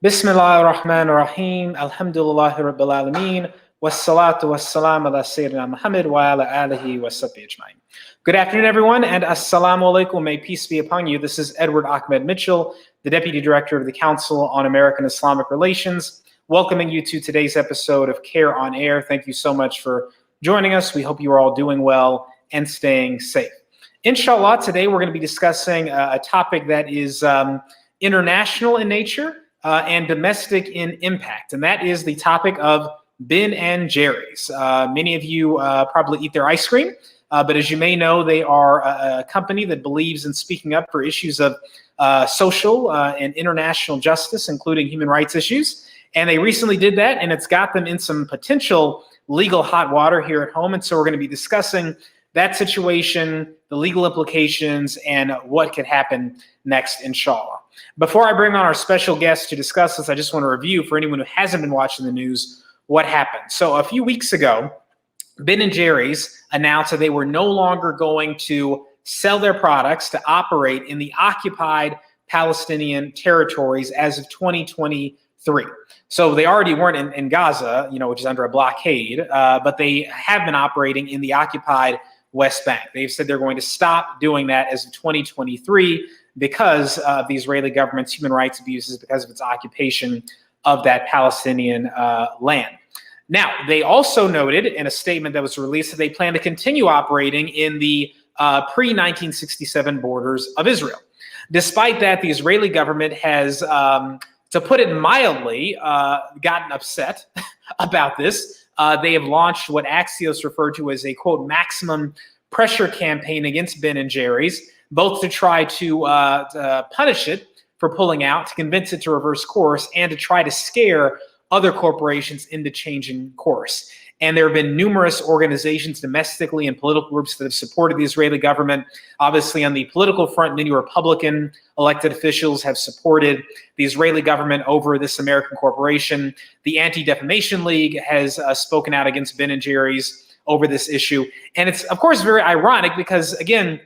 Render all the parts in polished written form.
Bismillah ar-Rahman ar-Rahim. Alhamdulillahi Rabbil Alameen. Wassalatu wassalam ala Sayyidina Muhammad wa ala alihi wa sahbihi ajma'in. Good afternoon, everyone, and assalamu alaikum. May peace be upon you. This is Edward Ahmed Mitchell, the Deputy Director of the Council on American Islamic Relations, welcoming you to today's episode of CAIR on Air. Thank you so much for joining us. We hope you are all doing well and staying safe. Inshallah, today we're going to be discussing a topic that is international in nature and domestic in impact, and that is the topic of Ben and Jerry's. Many of you probably eat their ice cream, but as you may know, they are a company that believes in speaking up for issues of social and international justice, including human rights issues. And they recently did that, and it's got them in some potential legal hot water here at home. And so we're going to be discussing that situation, the legal implications, and what could happen next, inshallah. Before I bring on our special guest to discuss this, I just want to review for anyone who hasn't been watching the news what happened. So a few weeks ago, Ben and Jerry's announced that they were no longer going to sell their products to operate in the occupied Palestinian territories as of 2023. So they already weren't in Gaza, which is under a blockade, but they have been operating in the occupied West Bank. They've said they're going to stop doing that as of 2023 because of the Israeli government's human rights abuses, because of its occupation of that Palestinian land. Now, they also noted in a statement that was released that they plan to continue operating in the pre-1967 borders of Israel. Despite that, the Israeli government has, to put it mildly, gotten upset about this. They have launched what Axios referred to as a, quote, maximum pressure campaign against Ben and Jerry's, both to try to punish it for pulling out, to convince it to reverse course, and to try to scare other corporations into changing course. And there have been numerous organizations domestically and political groups that have supported the Israeli government. Obviously, on the political front, many Republican elected officials have supported the Israeli government over this American corporation. The Anti-Defamation League has spoken out against Ben and Jerry's over this issue. And it's, of course, very ironic because, again,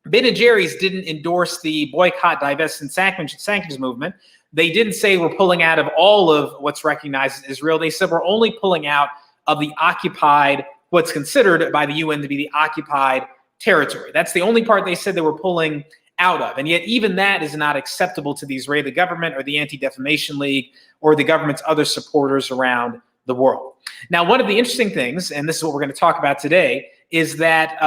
Ben and Jerry's didn't endorse the boycott, divest, and sanctions movement. They didn't say we're pulling out of all of what's recognized as Israel. They said we're only pulling out of the occupied, what's considered by the UN to be the occupied territory. That's the only part they said they were pulling out of. And yet even that is not acceptable to the Israeli government or the Anti-Defamation League or the government's other supporters around the world. Now, one of the interesting things, and this is what we're going to talk about today, is that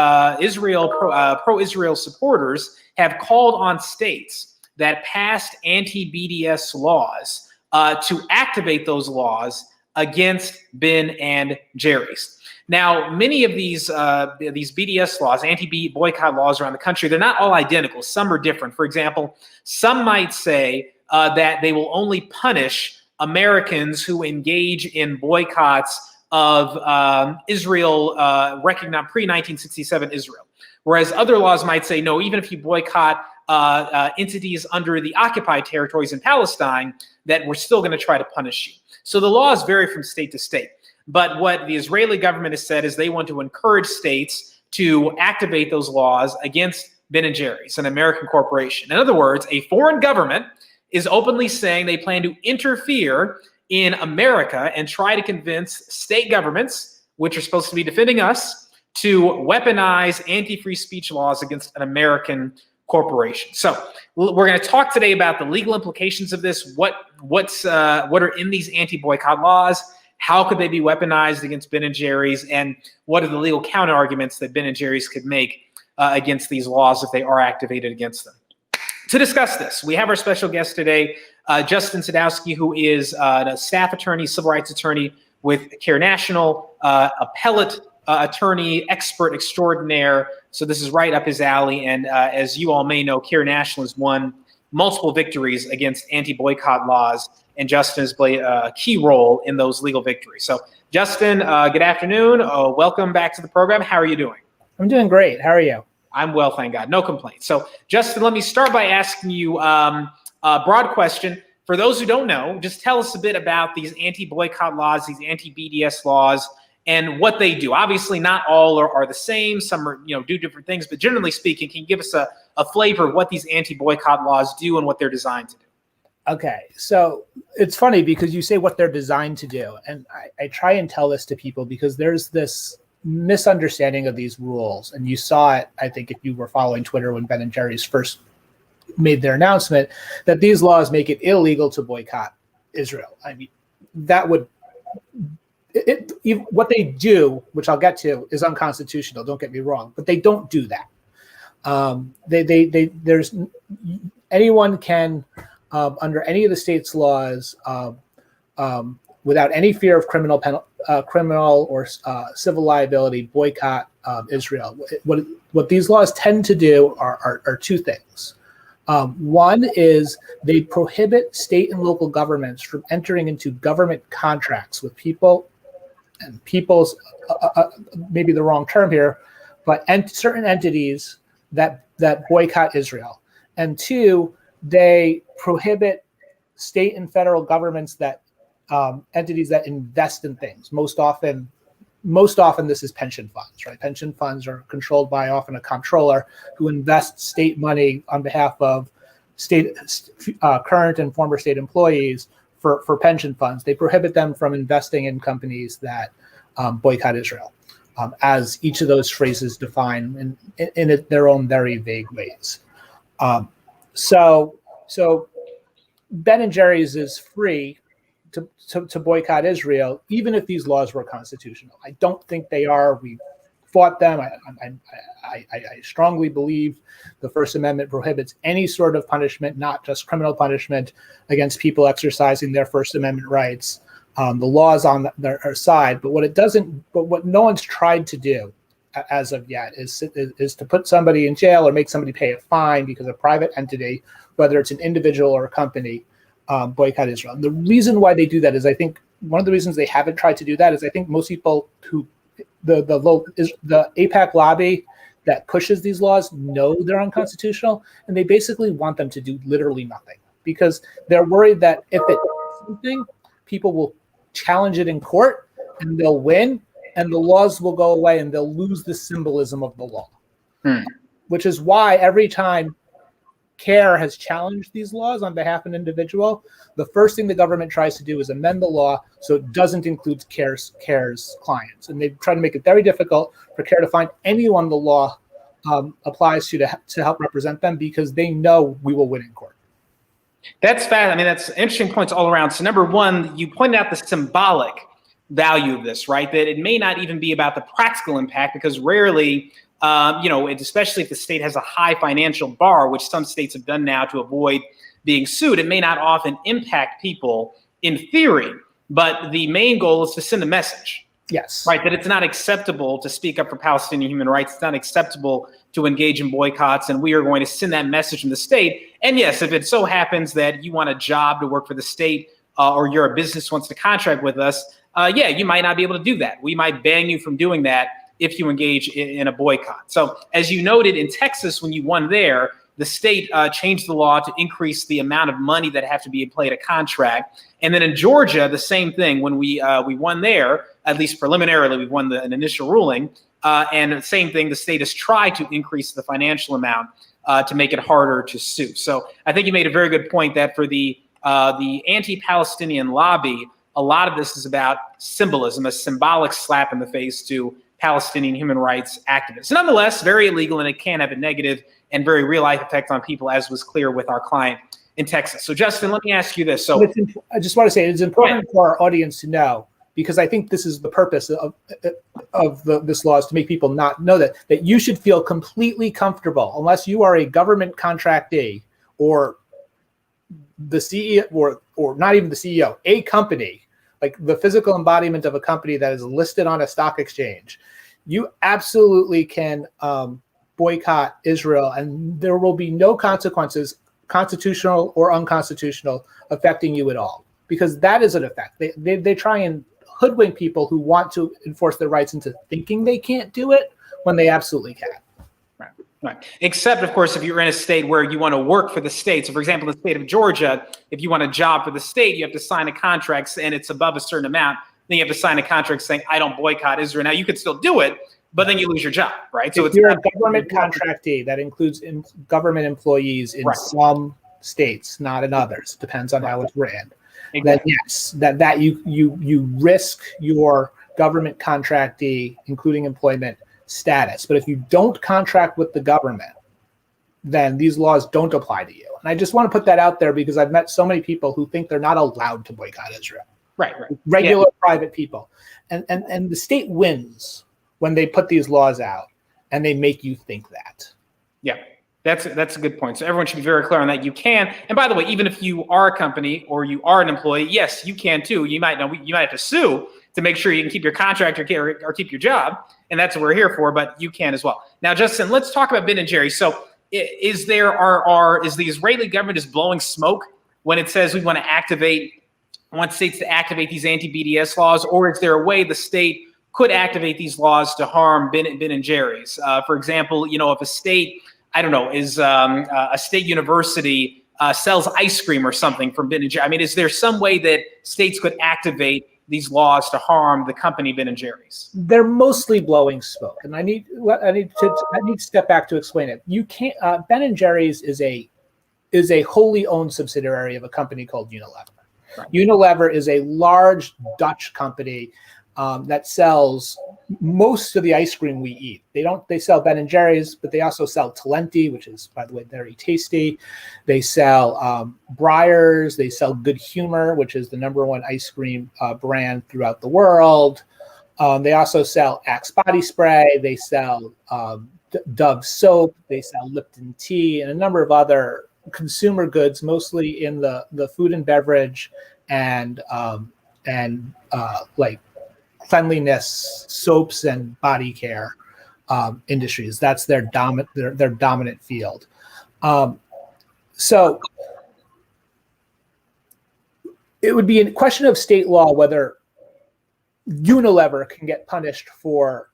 pro-Israel supporters have called on states that passed anti-BDS laws to activate those laws against Ben and Jerry's. Now, many of these BDS laws, anti-boycott laws around the country, they're not all identical. Some are different. For example, some might say that they will only punish Americans who engage in boycotts of Israel, recognized pre-1967 Israel. Whereas other laws might say, no, even if you boycott entities under the occupied territories in Palestine, that we're still going to try to punish you. So the laws vary from state to state. But what the Israeli government has said is they want to encourage states to activate those laws against Ben and Jerry's, an American corporation. In other words, a foreign government is openly saying they plan to interfere in America and try to convince state governments, which are supposed to be defending us, to weaponize anti-free speech laws against an American corporation. So we're going to talk today about the legal implications of this, what are in these anti-boycott laws, how could they be weaponized against Ben and Jerry's, and what are the legal counter arguments that Ben and Jerry's could make against these laws if they are activated against them. To discuss this, we have our special guest today, Justin Sadowski, who is a staff attorney, civil rights attorney with CAIR National, appellate attorney, expert extraordinaire. So this is right up his alley. And as you all may know, CAIR National has won multiple victories against anti-boycott laws, and Justin has played a key role in those legal victories. So Justin, good afternoon. Welcome back to the program. How are you doing? I'm doing great. How are you? I'm well, thank God. No complaints. So Justin, let me start by asking you a broad question. For those who don't know, just tell us a bit about these anti-boycott laws, these anti-BDS laws, and what they do. Obviously, not all are the same. Some are, do different things. But generally speaking, can you give us a flavor of what these anti-boycott laws do and what they're designed to do? Okay, so it's funny because you say what they're designed to do, and I try and tell this to people because there's this misunderstanding of these rules, and you saw it, I think, if you were following Twitter when Ben and Jerry's first made their announcement, that these laws make it illegal to boycott Israel. I mean, that would what they do, which I'll get to, is unconstitutional. Don't get me wrong, but they don't do that. There's anyone can under any of the state's laws, without any fear of criminal or civil liability, boycott Israel. What these laws tend to do are two things. One is they prohibit state and local governments from entering into government contracts with people, and people's maybe the wrong term here, but certain entities that boycott Israel. And two, they prohibit state and federal governments that entities that invest in things. Most often this is pension funds, right? Pension funds are controlled by often a comptroller who invests state money on behalf of state current and former state employees for pension funds. They prohibit them from investing in companies that boycott Israel, as each of those phrases define in their own very vague ways. So Ben and Jerry's is free to boycott Israel, even if these laws were constitutional. I don't think they are. We fought them. I strongly believe the First Amendment prohibits any sort of punishment, not just criminal punishment, against people exercising their First Amendment rights. The law's on their side, but what no one's tried to do as of yet is to put somebody in jail or make somebody pay a fine because a private entity, whether it's an individual or a company, boycott Israel. And the reason why they do that is, I think one of the reasons they haven't tried to do that is I think most people who the AIPAC lobby that pushes these laws know they're unconstitutional, and they basically want them to do literally nothing because they're worried that if it does something, people will challenge it in court and they'll win, and the laws will go away and they'll lose the symbolism of the law. Which is why every time CAIR has challenged these laws on behalf of an individual, the first thing the government tries to do is amend the law so it doesn't include CAIR's clients. And they try to make it very difficult for CAIR to find anyone the law applies to help represent them because they know we will win in court. That's fast. I mean, that's interesting points all around. So number one, you pointed out the symbolic value of this, right? That it may not even be about the practical impact because rarely, especially if the state has a high financial bar, which some states have done now to avoid being sued, it may not often impact people in theory, but the main goal is to send a message. Yes. Right, that it's not acceptable to speak up for Palestinian human rights. It's not acceptable to engage in boycotts, and we are going to send that message from the state. And yes, if it so happens that you want a job to work for the state or you're a business wants to contract with us, you might not be able to do that. We might ban you from doing that if you engage in a boycott. So as you noted in Texas, when you won there, the state changed the law to increase the amount of money that have to be paid a contract. And then in Georgia, the same thing. When we won there, at least preliminarily, we won an initial ruling. And the same thing, the state has tried to increase the financial amount to make it harder to sue. So I think you made a very good point that for the anti-Palestinian lobby, a lot of this is about symbolism, a symbolic slap in the face to Palestinian human rights activists. Nonetheless, very illegal, and it can have a negative and very real life effect on people, as was clear with our client in Texas. So Justin, let me ask you this. So I just want to say it's important for our audience to know, because I think this is the purpose of this law, is to make people not know that you should feel completely comfortable, unless you are a government contractee or the CEO or not even the CEO, a company, like the physical embodiment of a company that is listed on a stock exchange. You absolutely can boycott Israel, and there will be no consequences, constitutional or unconstitutional, affecting you at all, because that is an effect. They try and hoodwink people who want to enforce their rights into thinking they can't do it when they absolutely can. Right. Except, of course, if you're in a state where you want to work for the state. So, for example, in the state of Georgia, if you want a job for the state, you have to sign a contract and it's above a certain amount. Then you have to sign a contract saying, I don't boycott Israel. Now, you could still do it, but then you lose your job, right? So if you're a government contractee, that includes government employees in some states, not in others. Depends on how it's written. Exactly. Then yes, that you risk your government contractee, including employment status. But if you don't contract with the government, then these laws don't apply to you. And I just want to put that out there because I've met so many people who think they're not allowed to boycott Israel. Right. Regular private people. And the state wins when they put these laws out and they make you think that. Yeah. That's a good point. So everyone should be very clear on that. You can, and by the way, even if you are a company or you are an employee, yes, you can too. You might have to sue to make sure you can keep your contract or keep your job, and that's what we're here for. But you can as well. Now, Justin, let's talk about Ben and Jerry's. So, is the Israeli government is blowing smoke when it says we want states to activate these anti-BDS laws, or is there a way the state could activate these laws to harm Ben and Jerry's? For example, if a state, I don't know, is a state university sells ice cream or something from Ben and Jerry's. I mean, is there some way that states could activate these laws to harm the company Ben and Jerry's? They're mostly blowing smoke, and I need to step back to explain it. You can't. Ben and Jerry's is a wholly owned subsidiary of a company called Unilever. Right. Unilever is a large Dutch company that sells most of the ice cream we eat. They sell Ben and Jerry's, but they also sell Talenti, which is, by the way, very tasty. They sell Breyers. They sell Good Humor, which is the #1 ice cream brand throughout the world. They also sell Axe body spray. They sell Dove soap. They sell Lipton tea and a number of other consumer goods, mostly in the food and beverage and like cleanliness, soaps and body care industries. That's their dominant field. So it would be a question of state law whether Unilever can get punished for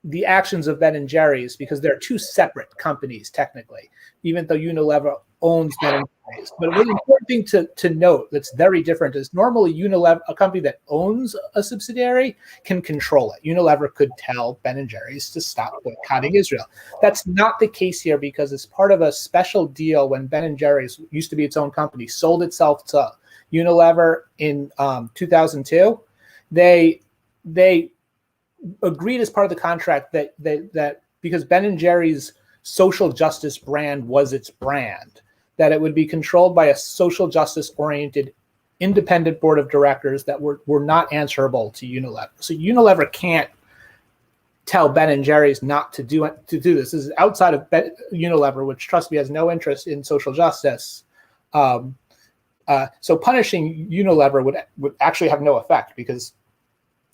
the actions of Ben and Jerry's, because they're two separate companies technically, even though Unilever owns Ben and Jerry's. But one important thing to note that's very different is normally Unilever, a company that owns a subsidiary, can control it. Unilever could tell Ben and Jerry's to stop boycotting Israel. That's not the case here, because as part of a special deal when Ben and Jerry's used to be its own company, sold itself to Unilever in 2002, they agreed as part of the contract that because Ben and Jerry's social justice brand was its brand, that it would be controlled by a social justice oriented independent board of directors that were not answerable to Unilever. So Unilever can't tell Ben and Jerry's not to do this. This is outside of Unilever, which, trust me, has no interest in social justice. So punishing Unilever would actually have no effect, because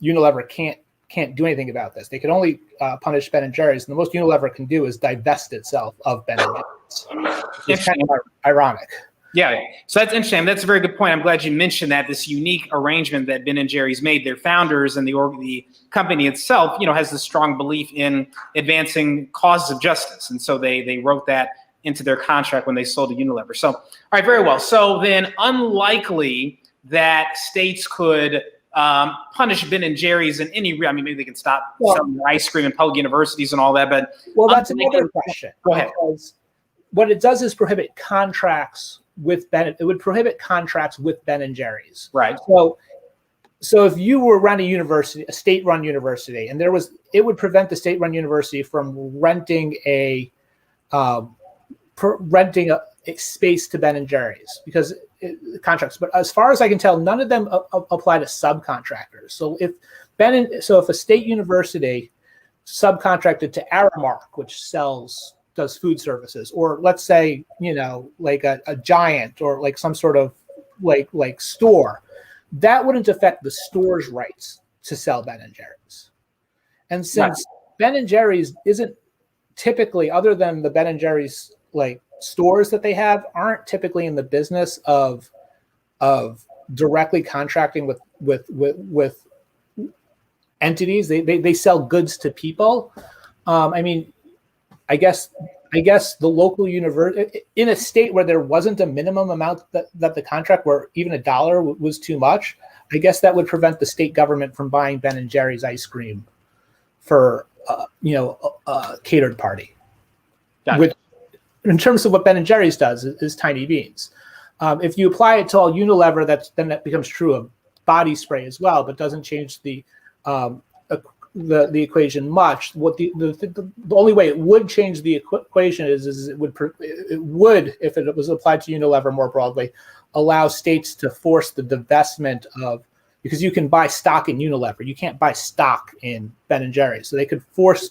Unilever can't do anything about this. They can only punish Ben and Jerry's, and the most Unilever can do is divest itself of Ben and Jerry's. It's kind of ironic. Yeah, so that's interesting. That's a very good point. I'm glad you mentioned that, this unique arrangement that Ben and Jerry's made. Their founders and the company itself, has this strong belief in advancing causes of justice, and so they wrote that into their contract when they sold to Unilever. So, all right, very well. So then, unlikely that states could punish Ben and Jerry's in any real. I mean, maybe they can stop selling ice cream in public universities and all that. But that's another question. Go ahead. Because what it does is prohibit contracts with Ben. It would prohibit contracts with Ben and Jerry's. Right. So if you were running a university, a state-run university, and it would prevent the state-run university from renting a space to Ben and Jerry's, because contracts. But as far as I can tell, none of them apply to subcontractors. So if a state university subcontracted to Aramark, which does food services, or let's say, like a Giant, or like some sort of like store, that wouldn't affect the store's rights to sell Ben and Jerry's. And since Ben and Jerry's isn't typically, other than the Ben and Jerry's like stores that they have, aren't typically in the business of directly contracting with entities. They sell goods to people. I guess the local university in a state where there wasn't a minimum amount that the contract, where even $1 was too much, I guess that would prevent the state government from buying Ben and Jerry's ice cream for a catered party. in terms of what Ben and Jerry's does is tiny beans. If you apply it to all Unilever, that becomes true of body spray as well, but doesn't change the equation much. What the only way it would change the equation is it would, if it was applied to Unilever more broadly, allow states to force the divestment of, because you can buy stock in Unilever, you can't buy stock in Ben and Jerry's. So they could force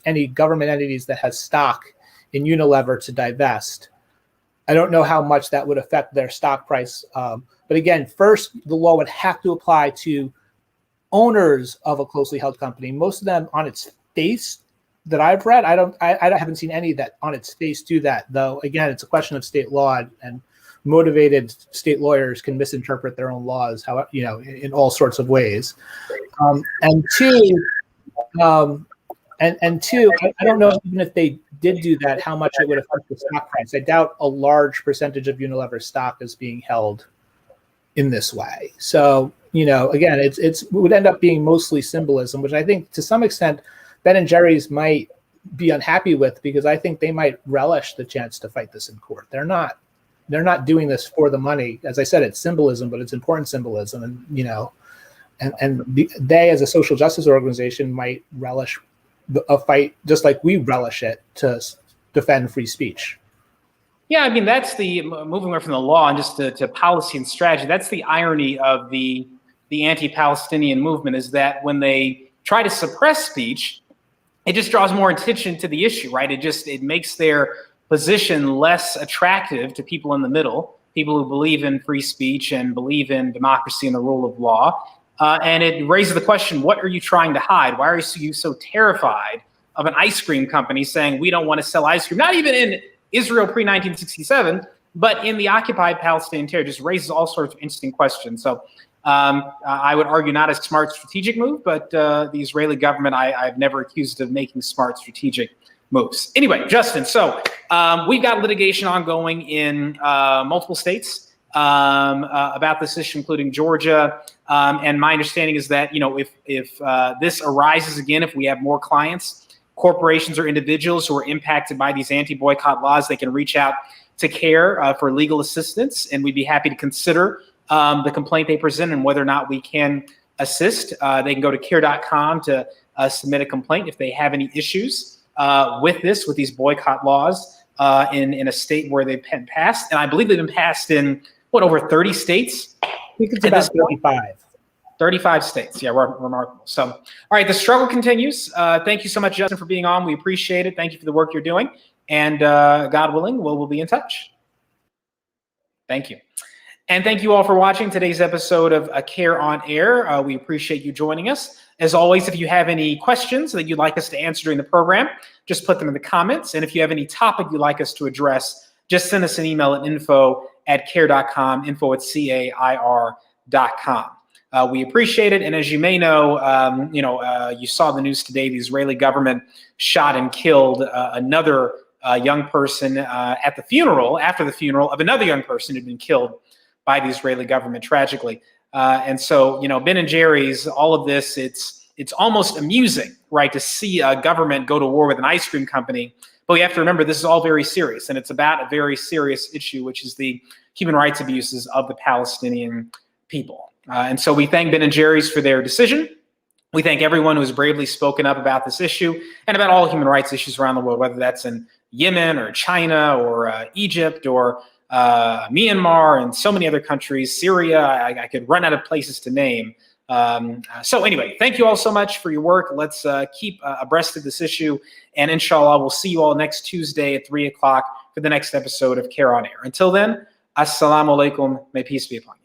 any government entities that has stock in Unilever to divest. I don't know how much that would affect their stock price. But again, first, the law would have to apply to owners of a closely held company. Most of them on its face that I've read, I haven't seen any that on its face do that, though. Again, it's a question of state law, and motivated state lawyers can misinterpret their own laws, how, in all sorts of ways. And two, I don't know even if they did do that, how much it would affect the stock price. I doubt a large percentage of Unilever stock is being held in this way. So, again, it would end up being mostly symbolism, which I think to some extent Ben and Jerry's might be unhappy with, because I think they might relish the chance to fight this in court. They're not doing this for the money. As I said, it's symbolism, but it's important symbolism. And they, as a social justice organization, might relish a fight just like we relish it to defend free speech. Yeah, I mean, that's the moving away from the law and just to policy and strategy. That's the irony of the anti-Palestinian movement, is that when they try to suppress speech, it just draws more attention to the issue, right? It makes their position less attractive to people in the middle, people who believe in free speech and believe in democracy and the rule of law. And it raises the question, what are you trying to hide? Why are you so terrified of an ice cream company saying we don't want to sell ice cream? Not even in Israel pre-1967, but in the occupied Palestinian territory. Just raises all sorts of interesting questions. So I would argue not a smart strategic move, but the Israeli government I've never accused of making smart strategic moves. Anyway, Justin, so we've got litigation ongoing in multiple states about this issue, including Georgia. And my understanding is that, if this arises again, if we have more clients, corporations or individuals who are impacted by these anti-boycott laws, they can reach out to CAIR for legal assistance, and we'd be happy to consider the complaint they present and whether or not we can assist. They can go to CAIR.com to submit a complaint if they have any issues with these boycott laws in a state where they've been passed. And I believe they've been passed in, over 30 states? I think it's about 35. 35 states. Yeah, remarkable. So, all right, the struggle continues. Thank you so much, Justin, for being on. We appreciate it. Thank you for the work you're doing. And God willing, we'll be in touch. Thank you. And thank you all for watching today's episode of CAIR on Air. We appreciate you joining us. As always, if you have any questions that you'd like us to answer during the program, just put them in the comments. And if you have any topic you'd like us to address, just send us an email at info@cair.com, info@CAIR.com. We appreciate it. And as you may know, you saw the news today, the Israeli government shot and killed another young person after the funeral of another young person who'd been killed by the Israeli government, tragically. And so, Ben and Jerry's, all of this, it's almost amusing, right, to see a government go to war with an ice cream company. But we have to remember, this is all very serious, and it's about a very serious issue, which is the human rights abuses of the Palestinian people. And so we thank Ben and Jerry's for their decision. We thank everyone who has bravely spoken up about this issue and about all human rights issues around the world, whether that's in Yemen or China or Egypt or Myanmar and so many other countries, Syria. I could run out of places to name. So anyway, thank you all so much for your work. Let's keep abreast of this issue. And inshallah, we'll see you all next Tuesday at 3 o'clock for the next episode of CAIR on Air. Until then, assalamu alaikum. May peace be upon you.